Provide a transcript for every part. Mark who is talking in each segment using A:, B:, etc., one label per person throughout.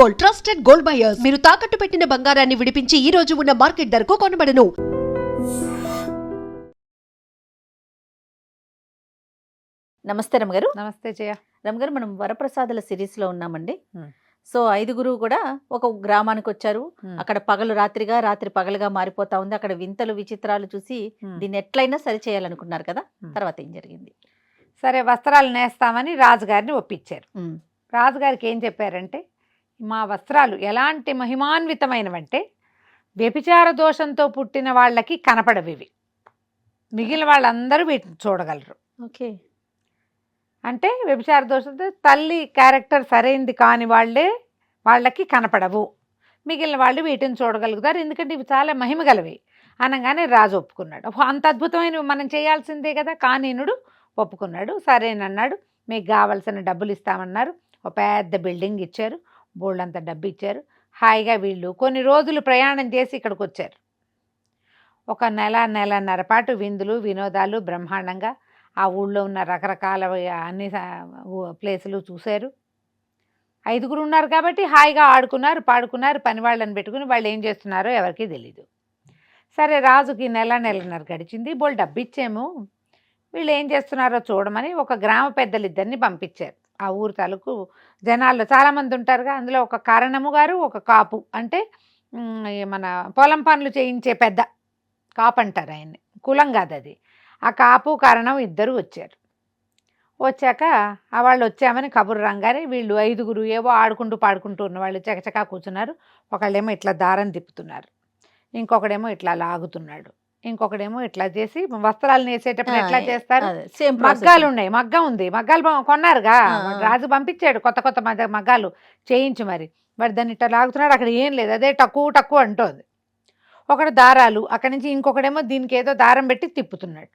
A: Gold, trusted gold buyers. మీరు తాకట్టు పెట్టిన బంగారాన్ని విడిపించి ఈ రోజు ఉన్న మార్కెట్ ధరకు కొనబడను.
B: నమస్తే రమగారు.
C: నమస్తే జయ.
B: రమగారు, మనం వరప్రసాదుల సిరీస్లో ఉన్నామండి. సో 5 కూడా ఒక గ్రామానికి వచ్చారు. అక్కడ పగలు రాత్రిగా, రాత్రి పగలుగా మారిపోతా ఉంది. అక్కడ వింతలు విచిత్రాలు చూసి దీన్ని ఎట్లయినా సరి చేయాలనుకున్నారు కదా. తర్వాత ఏం జరిగింది?
C: సరే, వస్త్రాలు నేస్తామని రాజుగారిని ఒప్పించారు. రాజుగారికి ఏం చెప్పారంటే, మా వస్త్రాలు ఎలాంటి మహిమాన్వితమైనవంటే వ్యభిచార దోషంతో పుట్టిన వాళ్ళకి కనపడవి ఇవి, మిగిలిన వాళ్ళందరూ వీటిని చూడగలరు.
B: ఓకే.
C: అంటే వ్యభిచార దోషంతో తల్లి క్యారెక్టర్ సరైంది కాని వాళ్ళకి కనపడవు, మిగిలిన వాళ్ళు వీటిని చూడగలుగుతారు, ఎందుకంటే ఇవి చాలా మహిమగలవి అనగానే రాజు ఒప్పుకున్నాడు. అంత అద్భుతమైనవి మనం చేయాల్సిందే కదా. కానీనుడు ఒప్పుకున్నాడు. సరేనన్నాడు. మీకు కావాల్సిన డబ్బులు ఇస్తామన్నారు. ఒక పెద్ద బిల్డింగ్ ఇచ్చారు, బోళ్ళంత డబ్బు ఇచ్చారు. హాయిగా వీళ్ళు కొన్ని రోజులు ప్రయాణం చేసి ఇక్కడికి వచ్చారు. ఒక నెలన్నర పాటు విందులు వినోదాలు బ్రహ్మాండంగా ఆ ఊళ్ళో ఉన్న రకరకాల అన్ని ప్లేసులు చూశారు. 5 ఉన్నారు కాబట్టి హాయిగా ఆడుకున్నారు, పాడుకున్నారు. పని వాళ్ళని పెట్టుకుని వాళ్ళు ఏం చేస్తున్నారో ఎవరికీ తెలీదు. సరే, రాజుకి నెలన్నర గడిచింది. బోళ్ళు డబ్బు ఇచ్చాము, వీళ్ళు ఏం చేస్తున్నారో చూడమని ఒక గ్రామ పెద్దలిద్దరిని పంపించారు. ఆ ఊరు తాలూకు జనాల్లో చాలామంది ఉంటారుగా. అందులో ఒక కారణము గారు, ఒక కాపు, అంటే మన పొలం పనులు చేయించే పెద్ద కాపు అంటారు ఆయన్ని, కులం కాదు అది. ఆ కాపు కారణం ఇద్దరు వచ్చారు. వచ్చాక వాళ్ళు వచ్చామని కబురు రంగానే వీళ్ళు 5 ఏవో ఆడుకుంటూ పాడుకుంటూ ఉన్న వాళ్ళు చకచకా కూర్చున్నారు. ఒకళ్ళేమో ఇట్లా దారం తిప్పుతున్నారు, ఇంకొకడేమో ఇట్లా లాగుతున్నాడు, ఇంకొకడేమో ఇట్లా చేసి వస్త్రాలు నేసేటప్పుడు ఎట్లా చేస్తారు, మగ్గాలు ఉన్నాయి, మగ్గం ఉంది, మగ్గాలు కొన్నారుగా, రాజు పంపించాడు కొత్త మగ్గాలు చేయించి. మరి వాడు దాన్ని ఇట్లా లాగుతున్నాడు, అక్కడ ఏం లేదు, అదే టక్కు అంటోంది. ఒకడు దారాలు, అక్కడి నుంచి ఇంకొకడేమో దీనికి ఏదో దారం పెట్టి తిప్పుతున్నాడు.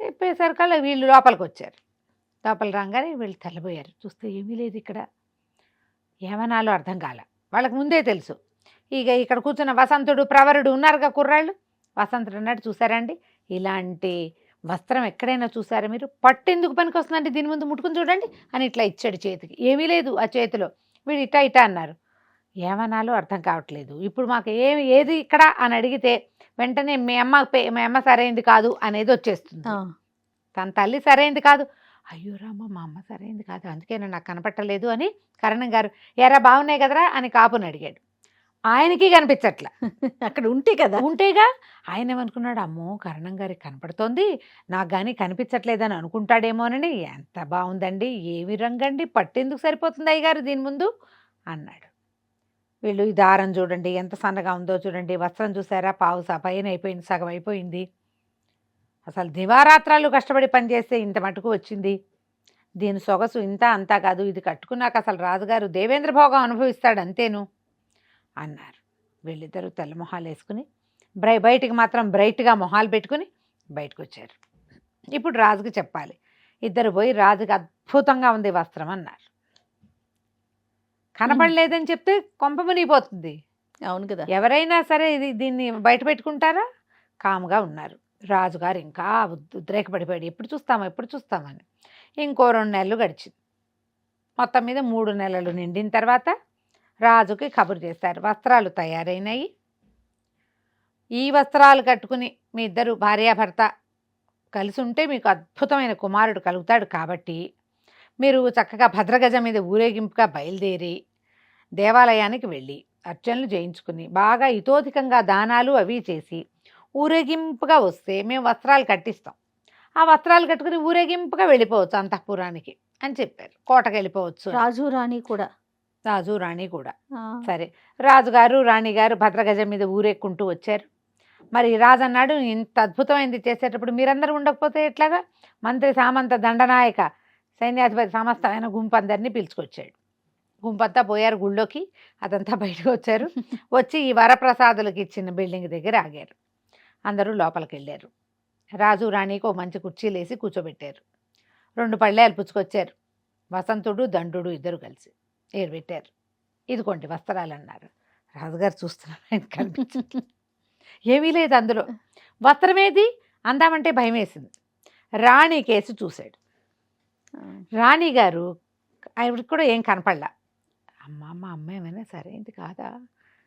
C: తిప్పేసరికల్లా వీళ్ళు లోపలికి వచ్చారు. లోపల రాగానే వీళ్ళు తెల్లబోయారు. చూస్తే ఏమీ లేదు ఇక్కడ, ఏమనాలో అర్థం కాల. వాళ్ళకి ముందే తెలుసు. ఇక ఇక్కడ కూర్చున్న వసంతుడు ప్రవరుడు ఉన్నారుగా కుర్రాళ్ళు. వసంతుడు అన్నాడు, చూసారండి ఇలాంటి వస్త్రం ఎక్కడైనా చూసారా మీరు? పట్టు ఎందుకు పనికి వస్తుందంటే దీని ముందు ముట్టుకుని చూడండి అని ఇట్లా ఇచ్చాడు చేతికి. ఏమీ లేదు ఆ చేతిలో. వీడు ఇటా అన్నారు. ఏమనాలో అర్థం కావట్లేదు. ఇప్పుడు మాకు ఏది ఇక్కడ అని అడిగితే వెంటనే మీ అమ్మ సరైంది కాదు అనేది వచ్చేస్తుంది. తన తల్లి సరైంది కాదు, అయ్యో రామ్మ మా అమ్మ సరైంది కాదు, అందుకే నాకు కనపట్టలేదు అని కరణం గారు ఎరా బాగున్నాయి కదరా అని కాపుని అడిగాడు. ఆయనకి కనిపించట్లా,
B: అక్కడ ఉంటేగా. ఆయన ఏమనుకున్నాడు, అమ్మో కరణం గారికి కనపడుతోంది, నాకు కానీ కనిపించట్లేదని అనుకుంటాడేమోనని. ఎంత బాగుందండి, ఏమి రంగండి, పట్టెందుకు సరిపోతుంది అయ్యగారు దీని ముందు అన్నాడు. వీళ్ళు ఈ దారం చూడండి ఎంత సన్నగా ఉందో చూడండి, వస్త్రం చూసారా పైన అయిపోయింది, సగం అయిపోయింది, అసలు దివారాత్రాలు కష్టపడి పనిచేస్తే ఇంత మటుకు వచ్చింది, దీని సొగసు ఇంత అంతా కాదు, ఇది కట్టుకున్నాక అసలు రాజుగారు దేవేంద్ర భోగం అనుభవిస్తాడు అంతేను అన్నారు. వీళ్ళిద్దరూ తెల్ల మొహాలు వేసుకుని బయటికి మాత్రం బ్రైట్గా మొహాలు పెట్టుకుని బయటకు వచ్చారు. ఇప్పుడు రాజుకి చెప్పాలి. ఇద్దరు పోయి రాజుకి అద్భుతంగా ఉంది వస్త్రం అన్నారు. కనపడలేదని చెప్తే కొంప మునిగిపోతుంది.
C: అవును కదా.
B: ఎవరైనా సరే దీన్ని బయట పెట్టుకుంటారా? కాముగా ఉన్నారు. రాజుగారు ఇంకా ఉద్రేకపడిపోయాడు. ఎప్పుడు చూస్తామని. ఇంకో 2 నెలలు గడిచింది. మొత్తం మీద 3 నెలలు నిండిన తర్వాత రాజుకి కబురు చేస్తారు, వస్త్రాలు తయారైనాయి, ఈ వస్త్రాలు కట్టుకుని మీ ఇద్దరు భార్యాభర్త కలిసి ఉంటే మీకు అద్భుతమైన కుమారుడు కలుగుతాడు, కాబట్టి మీరు చక్కగా భద్రగజం మీద ఊరేగింపుగా బయలుదేరి దేవాలయానికి వెళ్ళి అర్చనలు చేయించుకుని బాగా ఇతోధికంగా దానాలు అవి చేసి ఊరేగింపుగా వస్తే మేము వస్త్రాలు కట్టిస్తాం, ఆ వస్త్రాలు కట్టుకుని ఊరేగింపుగా వెళ్ళిపోవచ్చు అంతఃపురానికి అని చెప్పారు. కోటకు వెళ్ళిపోవచ్చు.
C: రాజు రాణి కూడా.
B: సరే, రాజుగారు రాణిగారు భద్రగజం మీద ఊరేక్కుంటూ వచ్చారు. మరి రాజు అన్నాడు, ఇంత అద్భుతమైనది చేసేటప్పుడు మీరందరూ ఉండకపోతే ఎట్లాగా? మంత్రి సామంత దండనాయక సైన్యాధిపతి సమస్తమైన గుంపు అందరినీ పిలుచుకొచ్చాడు. గుంపంతా పోయారు గుళ్ళోకి, అదంతా బయటకు వచ్చారు. వచ్చి ఈ వరప్రసాదులకు ఇచ్చిన బిల్డింగ్ దగ్గర ఆగారు. అందరూ లోపలికి వెళ్ళారు. రాజు రాణికి ఓ మంచి కుర్చీలు వేసి కూర్చోబెట్టారు. 2 పళ్ళేలు పుచ్చుకొచ్చారు. వసంతుడు దండు ఇద్దరు కలిసి ఏర్పెట్టారు. ఇదిగోండి వస్త్రాలు అన్నారు. రాజుగారు చూస్తున్నారు, ఆయన కనిపించట్లేదు, ఏమీ లేదు అందులో. వస్త్రమేది అందామంటే భయం వేసింది. రాణి కేసు చూశాడు. రాణిగారు ఆవిడకి కూడా ఏం కనపడలా. మా అమ్మ ఏమైనా సరైంది కాదా,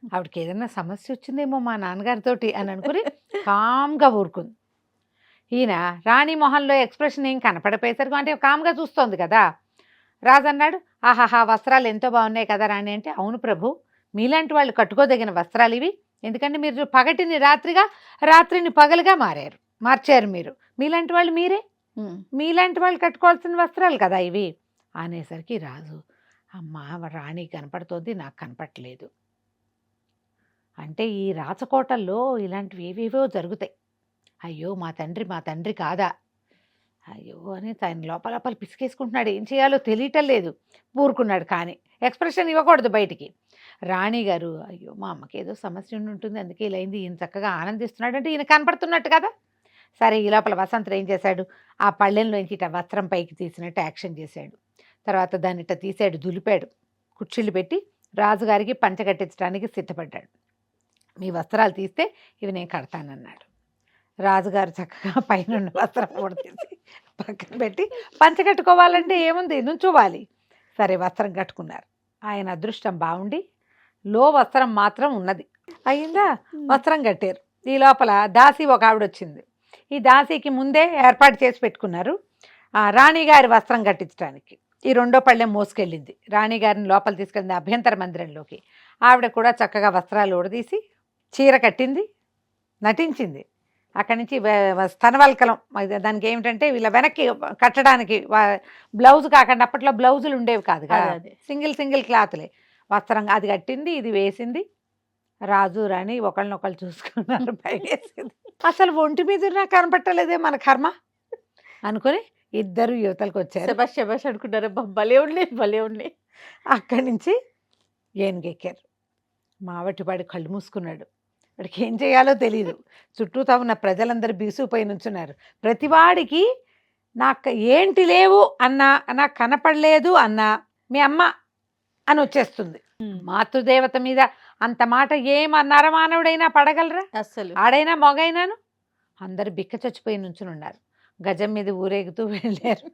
B: ఆవిడకి ఏదైనా సమస్య వచ్చిందేమో మా నాన్నగారితోటి అని అనుకుని కామ్గా ఊరుకుంది. ఈయన రాణి మొహంలో ఎక్స్ప్రెషన్ ఏం కనపడిపోయేసరికి, అంటే కామ్గా చూస్తోంది కదా. రాజు అన్నాడు, ఆహాహా వస్త్రాలు ఎంతో బాగున్నాయి కదా రాణి అంటే, అవును ప్రభు, మీలాంటి వాళ్ళు కట్టుకోదగిన వస్త్రాలు ఇవి. ఎందుకంటే మీరు పగటిని రాత్రిగా, రాత్రిని పగలుగా మార్చారు మీరు. మీలాంటి వాళ్ళు మీలాంటి వాళ్ళు కట్టుకోవాల్సిన వస్త్రాలు కదా ఇవి అనేసరికి రాజు, అమ్మ రాణి కనపడుతోంది, నాకు కనపడలేదు. అంటే ఈ రాచకోటల్లో ఇలాంటివి ఏవేవో జరుగుతాయి. అయ్యో మా తండ్రి కాదా, అయ్యో అని తన లోపల పిసికేసుకుంటున్నాడు. ఏం చేయాలో తెలియటం లేదు. ఊరుకున్నాడు, కానీ ఎక్స్ప్రెషన్ ఇవ్వకూడదు బయటికి. రాణి గారు, అయ్యో మా అమ్మకి ఏదో సమస్య ఉంటుంది, అందుకే ఇలా అయింది. ఈయన చక్కగా ఆనందిస్తున్నాడు అంటే ఈయన కనపడుతున్నట్టు కదా. సరే, ఈ లోపల వసంతుడు ఏం చేశాడు, ఆ పళ్ళెంలోంచి ఇట వస్త్రం పైకి తీసినట్టు యాక్షన్ చేశాడు. తర్వాత దాన్ని ఇట్ట తీసాడు, దులిపాడు, కుర్చీలు పెట్టి రాజుగారికి పంచగట్టించడానికి సిద్ధపడ్డాడు. మీ వస్త్రాలు తీస్తే ఇవి నేను కడతానన్నాడు. రాజుగారు చక్కగా పైన వస్త్రం కూడా తీసి పక్కన పెట్టి పంచగట్టుకోవాలంటే ఏముంది, నుంచోవాలి. సరే, వస్త్రం కట్టుకున్నారు. ఆయన అదృష్టం బాగుండి లో వస్త్రం మాత్రం ఉన్నది. అయిందా, వస్త్రం కట్టారు. ఈ లోపల దాసి ఒక ఆవిడ వచ్చింది. ఈ దాసికి ముందే ఏర్పాటు చేసి పెట్టుకున్నారు రాణిగారి వస్త్రం కట్టించడానికి. ఈ రెండో పళ్ళెం మోసుకెళ్ళింది. రాణిగారిని లోపల తీసుకెళ్ళింది అభ్యంతర మందిరంలోకి. ఆవిడ కూడా చక్కగా వస్త్రాలు ఊడదీసి చీర కట్టింది, నటించింది. అక్కడి నుంచి స్తనవల్కలం, దానికి ఏమిటంటే వీళ్ళ వెనక్కి కట్టడానికి బ్లౌజ్ కాకుండా, అప్పట్లో బ్లౌజులు ఉండేవి కాదు కదా, సింగిల్ క్లాత్లే. వస్త్రం అది కట్టింది, ఇది వేసింది. రాజు రాణి ఒకళ్ళనొకళ్ళు చూసుకున్నారు, పైవేసింది. అసలు ఒంటి మీద నాకు కనపట్టలేదే మన కర్మ అనుకుని ఇద్దరు యువతలకు వచ్చారు.
C: శబాష్ అనుకుంటారు, భలే ఉండే.
B: అక్కడి నుంచి ఏనుగెక్కారు. మావటిపాడి కళ్ళు మూసుకున్నాడు. వాడికి ఏం చేయాలో తెలియదు. చుట్టూతా ఉన్న ప్రజలందరూ బీసుకుపోయి నుంచున్నారు. ప్రతివాడికి నాకు ఏంటి లేవు అన్నా, నాకు కనపడలేదు అన్నా, మీ అమ్మ అని వచ్చేస్తుంది. మాతృదేవత మీద అంత మాట నరమానవుడైనా పడగలరా?
C: అసలు
B: ఆడైనా మొగైనాను. అందరు బిక్క చచ్చిపోయి నుంచుని ఉన్నారు. గజం మీద ఊరేగుతూ వెళ్ళారు.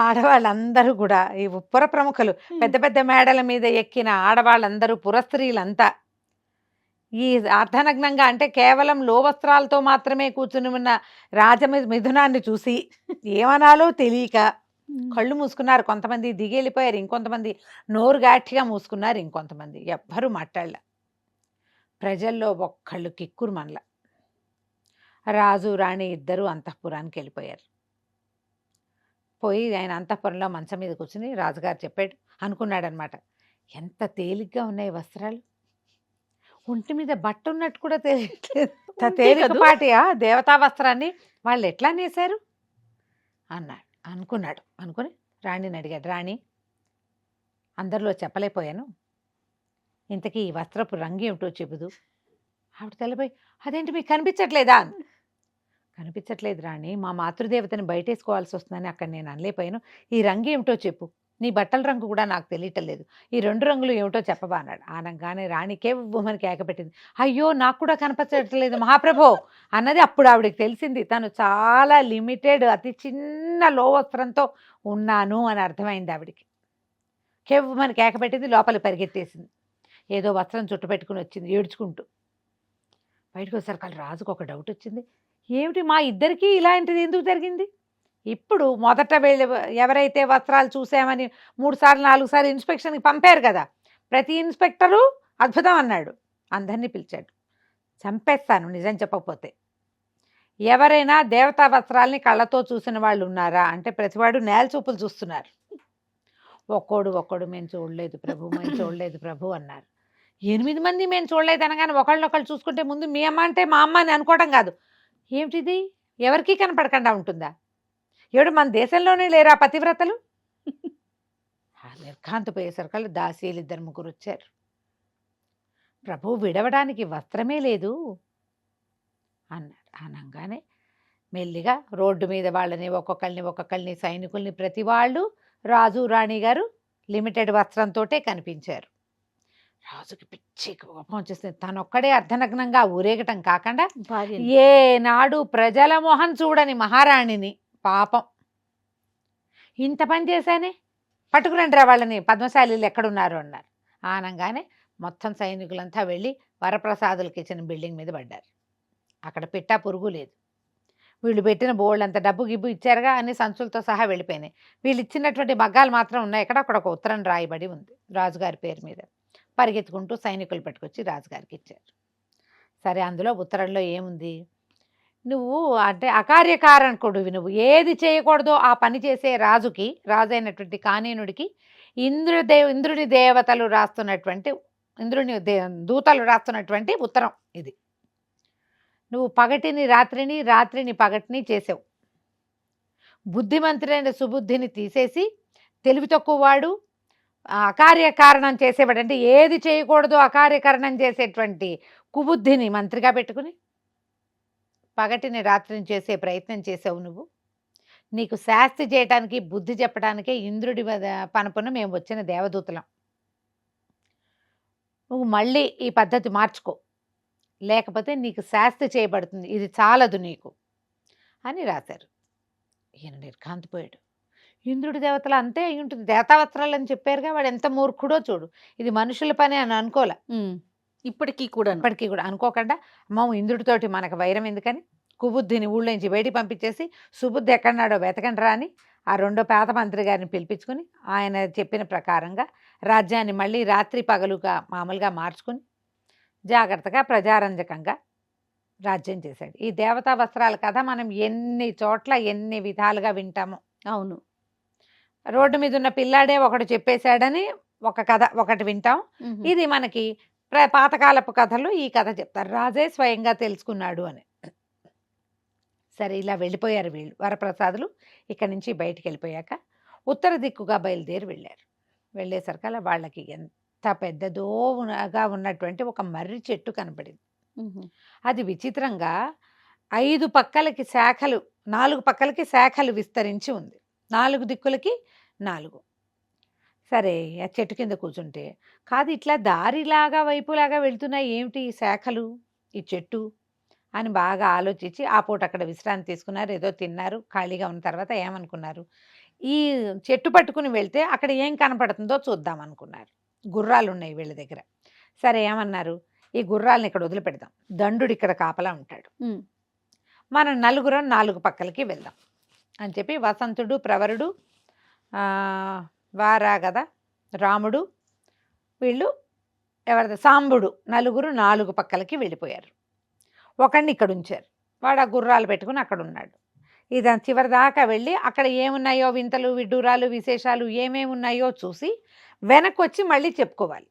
B: ఆడవాళ్ళందరూ కూడా, ఈ పుర ప్రముఖులు, పెద్ద పెద్ద మేడల మీద ఎక్కిన ఆడవాళ్ళందరూ, పురస్త్రీలంతా ఈ అర్ధనగ్నంగా, అంటే కేవలం లో వస్త్రాలతో మాత్రమే కూర్చుని ఉన్న మిథునాన్ని చూసి ఏమనాలో తెలియక కళ్ళు మూసుకున్నారు. కొంతమంది దిగెళ్ళిపోయారు, ఇంకొంతమంది నోరు గాఠిగా మూసుకున్నారు, ఇంకొంతమంది ఎవ్వరూ మాట్లాడలే. ప్రజల్లో ఒక్కళ్ళు కిక్కురు మనల. రాజు రాణి ఇద్దరూ అంతఃపురానికి వెళ్ళిపోయారు. పోయి ఆయన అంతఃపురంలో మంచం మీద కూర్చుని రాజుగారు చెప్పాడు అనుకున్నాడనమాట, ఎంత తేలిగ్గా ఉన్నాయి వస్త్రాలు, ఒంటి మీద బట్ట ఉన్నట్టు కూడా తెలియట్లేదు. తేలికపాటి దేవతా వస్త్రాన్ని వాళ్ళు ఎట్లా నేశారు అనుకున్నాడు. అనుకుని రాణిని అడిగాడు, రాణి అందరిలో చెప్పలేకపోయాను, ఇంతకీ ఈ వస్త్రపు రంగు ఏమిటో చెబుదు. ఆవిడ తెల్లపోయి, అదేంటి మీకు కనిపించట్లేదా? కనిపించట్లేదు రాణి, మా మాతృదేవతని బయటేసుకోవాల్సి వస్తుందని అక్కడ నేను అనలేకపోయాను. ఈ రంగు ఏమిటో చెప్పు, నీ బట్టల రంగు కూడా నాకు తెలియటం లేదు, ఈ రెండు రంగులు ఏమిటో చెప్పబా అన్నాడు. అనగానే రాణికే ఉమ్మని కేకపెట్టింది, అయ్యో నాకు కూడా కనిపించట్లేదు మహాప్రభో అన్నది. అప్పుడు ఆవిడకి తెలిసింది తను చాలా లిమిటెడ్, అతి చిన్న లో వస్త్రంతో ఉన్నాను అని అర్థమైంది ఆవిడికి. కేవ్వమని కేకపెట్టింది, లోపల పరిగెత్తేసింది. ఏదో వస్త్రం చుట్టు పెట్టుకుని వచ్చింది ఏడ్చుకుంటూ. బయటకు వచ్చేసరికి రాజుకు ఒక డౌట్ వచ్చింది, ఏమిటి మా ఇద్దరికీ ఇలాంటిది ఎందుకు జరిగింది? ఇప్పుడు మొదట ఎవరైతే వస్త్రాలు చూసామని 3 సార్లు 4 సార్లు ఇన్స్పెక్షన్కి పంపారు కదా, ప్రతి ఇన్స్పెక్టరు అద్భుతం అన్నాడు, అందరినీ పిలిచాడు. చంపేస్తాను నిజం చెప్పకపోతే. ఎవరైనా దేవతా వస్త్రాలని కళ్ళతో చూసిన వాళ్ళు ఉన్నారా అంటే ప్రతివాడు నేల చూపులు చూస్తున్నారు. ఒక్కోడు మేము చూడలేదు ప్రభు అన్నారు. 8 మంది మేము చూడలేదు అనగానే ఒకళ్ళనొకళ్ళు చూసుకుంటే ముందు మీ అమ్మ అంటే మా అమ్మ అని అనుకోవడం కాదు. ఏమిటిది, ఎవరికీ కనపడకుండా ఉంటుందా? ఏడు మన దేశంలోనే లేరా పతివ్రతలు? నిర్ఘాంతపోయేసరికి దాసీలు 2-3 వచ్చారు. ప్రభు విడవడానికి వస్త్రమే లేదు అన్నాడు. అనగానే మెల్లిగా రోడ్డు మీద వాళ్ళని ఒక్కొక్కరిని సైనికుల్ని ప్రతి వాళ్ళు రాజు రాణి గారు లిమిటెడ్ వస్త్రంతో కనిపించారు. రాజుకి పిచ్చి కోపం వచ్చేసింది. తనొక్కడే అర్ధనగ్నంగా ఊరేగటం కాకుండా ఏనాడు ప్రజల మొహం చూడని మహారాణిని, పాపం ఇంత పని చేశానే, పట్టుకురండి రా వాళ్ళని, పద్మశాలీలు ఎక్కడున్నారు అన్నారు. అనగానే మొత్తం సైనికులంతా వెళ్ళి వరప్రసాదులకి ఇచ్చిన బిల్డింగ్ మీద పడ్డారు. అక్కడ పెట్టా పురుగు లేదు. వీళ్ళు పెట్టిన బోల్డ్ అంత డబ్బు గిబ్బు ఇచ్చారుగా, అన్ని సంచులతో సహా వెళ్ళిపోయినాయి. వీళ్ళు ఇచ్చినటువంటి మగ్గాలు మాత్రం ఉన్నాయి. అక్కడ ఒక ఉత్తరం రాయబడి ఉంది రాజుగారి పేరు మీద. పరిగెత్తుకుంటూ సైనికులు పట్టుకొచ్చి రాజుగారికి ఇచ్చారు. సరే, అందులో ఉత్తరంలో ఏముంది, నువ్వు అంటే అకార్యకారణకుడివి, నువ్వు ఏది చేయకూడదో ఆ పని చేసే రాజుకి, రాజు అయినటువంటి కానీనుడికి ఇంద్రుని దేవతలు రాస్తున్నటువంటి, దూతలు రాస్తున్నటువంటి ఉత్తరం ఇది. నువ్వు పగటిని రాత్రిని, రాత్రిని పగటిని చేసావు. బుద్ధిమంతుడైన సుబుద్ధిని తీసేసి తెలివి తక్కువవాడు, అకార్యకారణం చేసేవాడు, అంటే ఏది చేయకూడదో అకార్యకారణం చేసేటువంటి కుబుద్ధిని మంత్రిగా పెట్టుకుని పగటిని రాత్రిని చేసే ప్రయత్నం చేసావు నువ్వు. నీకు శాస్తి చేయటానికి, బుద్ధి చెప్పడానికే ఇంద్రుడి పనుపున మేము వచ్చిన దేవదూతలం. నువ్వు మళ్ళీ ఈ పద్ధతి మార్చుకో, లేకపోతే నీకు శాస్తి చేయబడుతుంది, ఇది చాలదు నీకు అని రాశారు. ఈయన నిర్ఘాంతిపోయాడు. ఇంద్రుడి దేవతలు అంతే అయి ఉంటుంది, దేవతావస్త్రాలు అని చెప్పారుగా, వాడు ఎంత మూర్ఖుడో చూడు, ఇది మనుషుల పని అని అనుకోలే.
C: ఇప్పటికీ కూడా
B: అనుకోకుండా అమ్మ ఇంద్రుడితోటి మనకు వైరం ఎందుకని కుబుద్ధిని ఊళ్ళో నుంచి బయటికి పంపించేసి సుబుద్ధి ఎక్కడన్నాడో వెతకండి రా అని ఆ రెండో పేద మంత్రి గారిని పిలిపించుకుని ఆయన చెప్పిన ప్రకారంగా రాజ్యాన్ని మళ్ళీ రాత్రి పగలుగా మామూలుగా మార్చుకుని జాగ్రత్తగా ప్రజారంజకంగా రాజ్యం చేశాడు. ఈ దేవతా వస్త్రాల కథ మనం ఎన్ని చోట్ల ఎన్ని విధాలుగా వింటాము.
C: అవును,
B: రోడ్డు మీద ఉన్న పిల్లాడే ఒకటి చెప్పేశాడని ఒక కథ ఒకటి వింటాం. ఇది మనకి పాతకాలపు కథలు ఈ కథ చెప్తారు, రాజే స్వయంగా తెలుసుకున్నాడు అని. సరే, ఇలా వెళ్ళిపోయారు వీళ్ళు వరప్రసాదులు. ఇక్కడి నుంచి బయటికి వెళ్ళిపోయాక ఉత్తర దిక్కుగా బయలుదేరి వెళ్ళారు. వెళ్ళేసరికల్లా వాళ్ళకి ఎంత పెద్దదోగా ఉన్నటువంటి ఒక మర్రి చెట్టు కనపడింది. అది విచిత్రంగా 5 పక్కలకి శాఖలు, 4 పక్కలకి శాఖలు విస్తరించి ఉంది, 4 దిక్కులకి 4. సరే, ఆ చెట్టు కింద కూర్చుంటే కాదు, ఇట్లా దారిలాగా వైపులాగా వెళ్తున్నాయి ఏమిటి ఈ శాఖలు, ఈ చెట్టు అని బాగా ఆలోచించి ఆ పూట అక్కడ విశ్రాంతి తీసుకున్నారు. ఏదో తిన్నారు, ఖాళీగా ఉన్న తర్వాత ఏమనుకున్నారు, ఈ చెట్టు పట్టుకుని వెళ్తే అక్కడ ఏం కనపడుతుందో చూద్దాం అనుకున్నారు. గుర్రాలు ఉన్నాయి వీళ్ళ దగ్గర. సరే, ఏమన్నారు, ఈ గుర్రాలను ఇక్కడ వదిలిపెడదాం, దండుడు ఇక్కడ కాపలా ఉంటాడు, మనం నలుగురం 4 పక్కలకి వెళ్దాం అని చెప్పి వసంతుడు, ప్రవరుడు, వారాగద, రాముడు, వీళ్ళు ఎవరిది సాంబుడు, నలుగురు 4 పక్కలకి వెళ్ళిపోయారు. ఒకడిని ఇక్కడ ఉంచారు, వాడు ఆ గుర్రాలు పెట్టుకుని అక్కడ ఉన్నాడు. ఇదని చివరి దాకా వెళ్ళి అక్కడ ఏమున్నాయో వింతలు విడ్డూరాలు విశేషాలు ఏమేమి ఉన్నాయో చూసి వెనక్కి వచ్చి మళ్ళీ చెప్పుకోవాలి.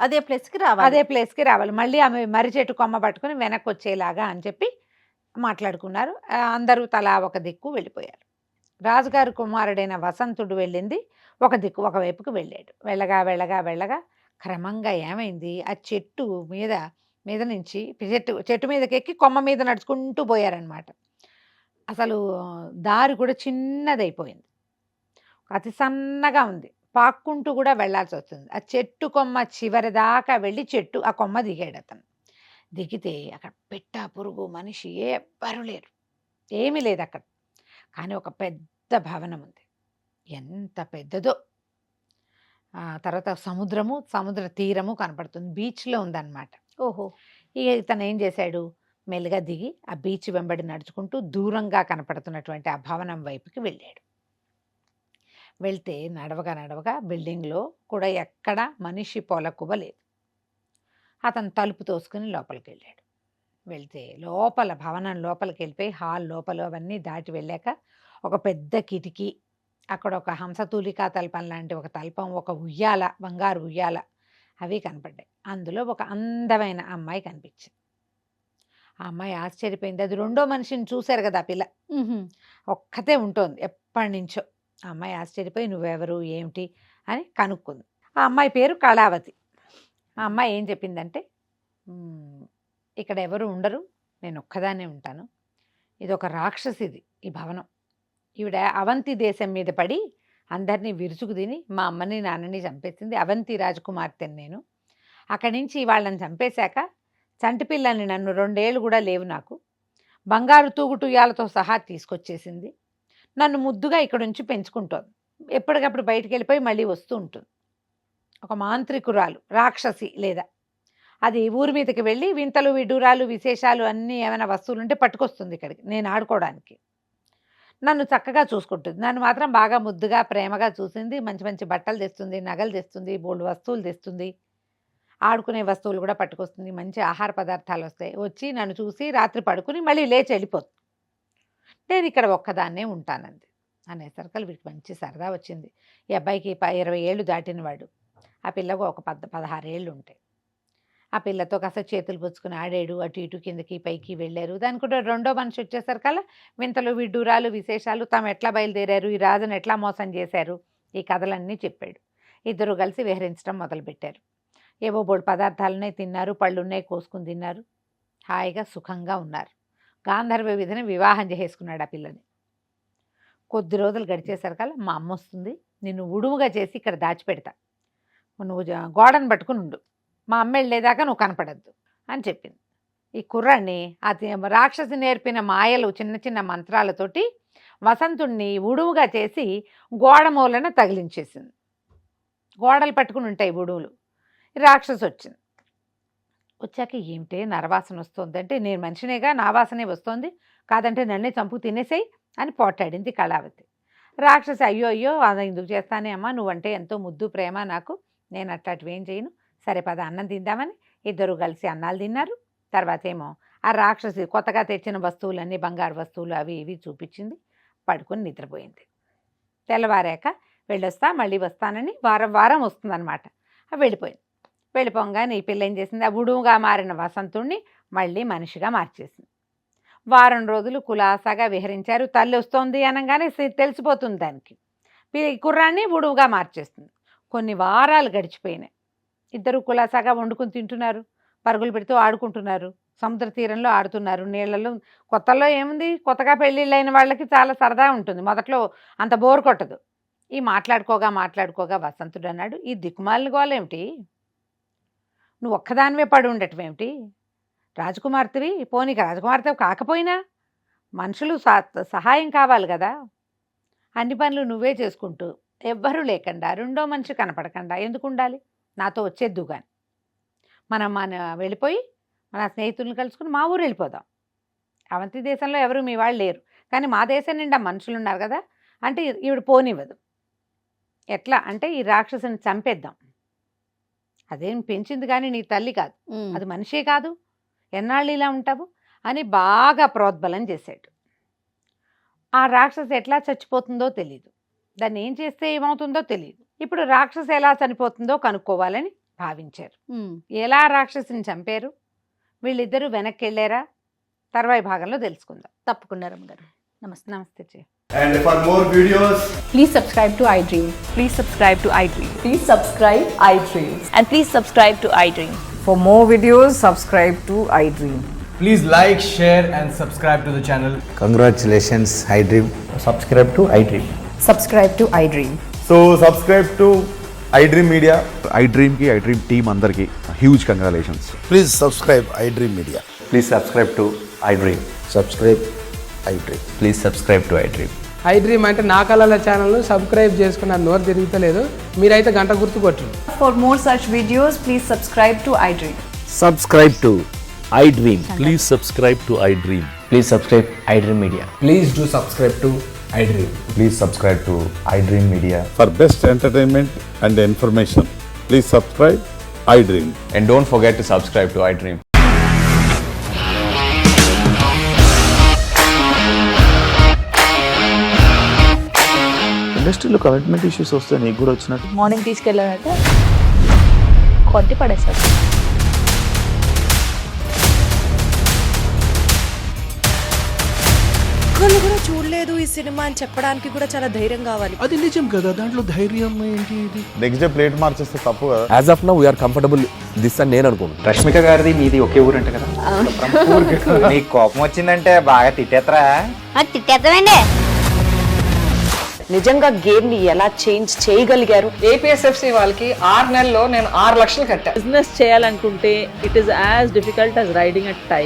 C: అదే ప్లేస్కి రావాలి, మళ్ళీ ఆమె
B: మర్రి చెట్టు కొమ్మ పట్టుకుని వెనక్కి వచ్చేలాగా అని చెప్పి మాట్లాడుకున్నారు. అందరూ తలా ఒక దిక్కు వెళ్ళిపోయారు. రాజుగారి కుమారుడైన వసంతుడు వెళ్ళింది ఒక దిక్కు, ఒకవైపుకు వెళ్ళాడు. వెళ్ళగా వెళ్ళగా వెళ్ళగా క్రమంగా ఏమైంది, ఆ చెట్టు మీద నుంచి చెట్టు మీదకి ఎక్కి కొమ్మ మీద నడుచుకుంటూ పోయారనమాట. అసలు దారి కూడా చిన్నదైపోయింది, అతి సన్నగా ఉంది, పాక్కుంటూ కూడా వెళ్ళాల్సి వస్తుంది. ఆ చెట్టు కొమ్మ చివరి దాకా వెళ్ళి ఆ కొమ్మ దిగాడు అతను. దిగితే అక్కడ పెట్ట పురుగు మనిషి ఎవ్వరూ లేరు, ఏమీ లేదు అక్కడ. కానీ ఒక పెద్ద భవనం ఉంది, ఎంత పెద్దదో. తర్వాత సముద్ర తీరము కనపడుతుంది, బీచ్లో ఉందన్నమాట.
C: ఓహో,
B: ఇక ఇతను ఏం చేశాడు, మెల్లిగా దిగి ఆ బీచ్ వెంబడి నడుచుకుంటూ దూరంగా కనపడుతున్నటువంటి ఆ భవనం వైపుకి వెళ్ళాడు. వెళ్తే నడవగా బిల్డింగ్లో కూడా ఎక్కడ మనిషి పొలకువ లేదు. అతను తలుపు తోసుకుని లోపలికి వెళ్ళాడు. వెళ్తే లోపల భవనం లోపలికి వెళ్ళిపోయి హాల్ లోపల అవన్నీ దాటి వెళ్ళాక ఒక పెద్ద కిటికీ, అక్కడ ఒక హంసతూలికా తల్పం లాంటి ఒక తల్పం, ఒక ఉయ్యాల, బంగారు ఉయ్యాల, అవి కనపడ్డాయి. అందులో ఒక అందమైన అమ్మాయి కనిపించింది. ఆ అమ్మాయి ఆశ్చర్యపోయింది. అది రెండో మనిషిని చూశారు కదా ఆ పిల్ల, ఒక్కతే ఉంటుంది ఎప్పటి నుంచో. ఆ అమ్మాయి ఆశ్చర్యపోయి నువ్వెవరు ఏమిటి అని కనుక్కుంది. ఆ అమ్మాయి పేరు కళావతి. ఆ అమ్మాయి ఏం చెప్పిందంటే, ఇక్కడ ఎవరు ఉండరు, నేను ఒక్కదానే ఉంటాను, ఇది ఒక రాక్షసిది ఈ భవనం. ఈవిడ అవంతి దేశం మీద పడి అందరినీ విరుచుకు తిని మా అమ్మని నాన్నని చంపేసింది. అవంతి రాజకుమార్తెని నేను. అక్కడి నుంచి వాళ్ళని చంపేశాక చంటిపిల్లని, నన్ను 2 ఏళ్ళు కూడా లేవు నాకు, బంగారు తూగుటుయాలతో సహా తీసుకొచ్చేసింది. నన్ను ముద్దుగా ఇక్కడ నుంచి పెంచుకుంటోంది. ఎప్పటికప్పుడు బయటికి వెళ్ళిపోయి మళ్ళీ వస్తూ ఉంటుంది. ఒక మాంత్రికురాలు, రాక్షసి లేదా అది ఊరి మీదకి వెళ్ళి వింతలు విడ్డూరాలు విశేషాలు అన్నీ ఏమైనా వస్తువులు ఉంటే పట్టుకొస్తుంది ఇక్కడికి నేను ఆడుకోవడానికి. నన్ను చక్కగా చూసుకుంటుంది. నన్ను మాత్రం బాగా ముద్దుగా ప్రేమగా చూసింది. మంచి మంచి బట్టలు తెస్తుంది, నగలు తెస్తుంది, బోల్డ్ వస్తువులు తెస్తుంది, ఆడుకునే వస్తువులు కూడా పట్టుకొస్తుంది, మంచి ఆహార పదార్థాలు వస్తాయి. వచ్చి నన్ను చూసి రాత్రి పడుకుని మళ్ళీ లేచి వెళ్ళిపోతుంది. నేను ఇక్కడ ఒక్కదాన్నే ఉంటానంది. అనేసరికి వీడికి మంచి సరదా వచ్చింది. ఈ అబ్బాయికి 20 ఏళ్ళు దాటినవాడు, ఆ పిల్లకు ఒక 16 ఏళ్ళు ఉంటాయి. ఆ పిల్లతో కాస్త చేతులు పుచ్చుకుని ఆడాడు. అటు ఇటు కిందకి పైకి వెళ్ళారు. దానికి కూడా రెండో మనిషి వచ్చేసరికల్లా వింతలు విడ్డూరాలు విశేషాలు, తాము ఎట్లా బయలుదేరారు, ఈ రాజును ఎట్లా మోసం చేశారు, ఈ కథలన్నీ చెప్పాడు. ఇద్దరు కలిసి విహరించడం మొదలుపెట్టారు. ఏవో బోడు పదార్థాలున్నాయి తిన్నారు, పళ్ళున్నాయి కోసుకుని తిన్నారు, హాయిగా సుఖంగా ఉన్నారు. గాంధర్వ విధిని వివాహం చేసుకున్నాడు ఆ పిల్లని. కొద్ది రోజులు గడిచేసరికల్లా మా అమ్మ వస్తుంది, నిన్ను ఉడుముగా చేసి ఇక్కడ దాచిపెడతా, నువ్వు గోడను పట్టుకుని ఉండు, మా అమ్మ వెళ్ళేదాకా నువ్వు కనపడద్దు అని చెప్పింది. ఈ కుర్రాన్ని అది రాక్షసి నేర్పిన మాయలు చిన్న చిన్న మంత్రాలతోటి వసంతుణ్ణి ఉడుముగా చేసి గోడ మూలన తగిలించేసింది. గోడలు పట్టుకుని ఉంటాయి ఉడుములు. రాక్షసి వచ్చింది. వచ్చాక ఏమిటే నరవాసన వస్తుంది అంటే, నేను మనిషినేగా, నా వాసనే వస్తుంది, కాదంటే నన్నే చంపు తినేసేయి అని పోటాడింది కళావతి. రాక్షసి అయ్యో అయ్యో అది ఎందుకు చేస్తానే అమ్మా, నువ్వంటే ఎంతో ముద్దు ప్రేమ నాకు, నేను అట్లాంటివి ఏం చేయను, సరే పద అన్నం తిందామని ఇద్దరు కలిసి అన్నాలు తిన్నారు. తర్వాత ఏమో ఆ రాక్షసి కొత్తగా తెచ్చిన వస్తువులన్నీ బంగారు వస్తువులు అవి ఇవి చూపించింది. పడుకొని నిద్రపోయింది. తెల్లవారాక వెళ్ళొస్తా మళ్ళీ వస్తానని వారం వారం వస్తుందన్నమాట. వెళ్ళిపోయింది. వెళ్ళిపోగానే ఈ పిల్ల ఏం చేసింది, ఆ ఉడుముగా మారిన వసంతుణ్ణి మళ్ళీ మనిషిగా మార్చేసింది. వారం రోజులు కులాసాగా విహరించారు. తల్లి వస్తోంది అనగానే తెలిసిపోతుంది దానికి. కుర్రాన్ని ఉడుముగా మార్చేస్తుంది. కొన్ని వారాలు గడిచిపోయినాయి. ఇద్దరు కులాసాగా వండుకుని తింటున్నారు, పరుగులు పెడుతూ ఆడుకుంటున్నారు, సముద్ర తీరంలో ఆడుతున్నారు, నీళ్లలో. కొత్తలో ఏముంది, కొత్తగా పెళ్ళిళ్ళైన వాళ్ళకి చాలా సరదా ఉంటుంది, మొదట్లో అంత బోర్ కొట్టదు. ఈ మాట్లాడుకోగా వసంతుడు అన్నాడు, ఈ దిక్కుమాలిన గోలేమిటి, నువ్వు ఒక్కదానివే పడి ఉండటం ఏమిటి, రాజకుమార్తెవి, పోనీక రాజకుమార్తె కాకపోయినా మనుషులు సహాయం కావాలి కదా, అన్ని పనులు నువ్వే చేసుకుంటూ ఎవ్వరూ లేకుండా రెండో మనిషి కనపడకుండా ఎందుకు ఉండాలి, నాతో వచ్చేద్దు కానీ మన వెళ్ళిపోయి మన స్నేహితులను కలుసుకుని మా ఊరు వెళ్ళిపోదాం. అవంతి దేశంలో ఎవరు మీ వాళ్ళు లేరు, కానీ మా దేశం నిండా మనుషులు ఉన్నారు కదా అంటే ఈవిడ పోనివ్వదు. ఎట్లా అంటే ఈ రాక్షసుని చంపేద్దాం, అదేం పెంచింది కానీ నీ తల్లి కాదు, అది మనిషే కాదు, ఎన్నాళ్ళు ఇలా ఉంటావు అని బాగా ప్రోద్బలం చేశాడు. ఆ రాక్షసి ఎట్లా చచ్చిపోతుందో తెలియదు, దాన్ని ఏం చేస్తే ఏమవుతుందో తెలియదు. ఇప్పుడు రాక్షసి ఎలా చనిపోతుందో కనుక్కోవాలని భావించారు. ఎలా రాక్షసిని చంపారు, వీళ్ళిద్దరూ వెనక్కి వెళ్ళారా, తర్వాయి భాగంలో తెలుసుకుందాం.
A: తప్పకుండా రమ్మగారు. నమస్తే.
B: నమస్తే జయ.
D: And for more videos,
E: Please subscribe to iDream.
F: Please subscribe to iDream.
E: Please subscribe iDream.
F: And please subscribe to iDream.
E: For more videos, subscribe to iDream.
D: please like, share and subscribe to the channel.
G: Congratulations, iDream.
D: Subscribe to iDream.
E: Subscribe to iDream.
D: So subscribe to iDream Media.
H: iDream ki iDream team andarki huge congratulations.
G: Please subscribe iDream Media.
I: Please subscribe to iDream.
G: Subscribe iDream.
I: Please subscribe to iDream.
J: iDream అంటే నా కళల ఛానల్ను subscribe చేసుకున్న నోరు తిరుగుతలేదు, మీరైతే గంట గుర్తు కొట్టండి.
E: For more such videos, please subscribe to iDream.
G: Subscribe to iDream.
K: Please subscribe to iDream.
I: Please subscribe iDream Media.
D: Please do subscribe to iDream.
I: Please subscribe to iDream Media.
H: For best entertainment and information, please subscribe iDream.
I: And don't forget to subscribe to iDream.
K: ఇండస్ట్రీలో commitment issues వస్తే నీకు కూడా వచ్చినట్టు
F: morning తీసుకెళ్ళాలంటే కొట్టి పడేసాడు.
L: ఒక్కళ్ళు కూడా చూడలేదు ఈ సినిమా అని చెప్పడానికి కూడా చాలా ధైర్యం కావాలి.
K: అది నిజం కదా, దాంట్లో ధైర్యం ఏంటి? ఇది
H: నెక్స్ట్ డే ప్లేట్ మార్చేస్తే తప్పు కదా.
I: As of now, we are comfortable this అని నేను అనుకుంటున్నాను.
D: రష్మిక గారిది మీది ఒకే ఊరంట కదా. నీకు కోపం వచ్చిందంటే బాగా తిట్టేత్తరా?
F: తిట్టేద్దామండి.
L: నిజంగా గేమ్ ని ఎలా చేంజ్ చేయగలిగారు?
J: ఏపీఎస్ఎఫ్సి వాళ్ళకి 6 నెలల్లో నేను 6 లక్షలు కట్టా.
F: బిజినెస్ చేయాలనుకుంటే it is as difficult as riding a tiger.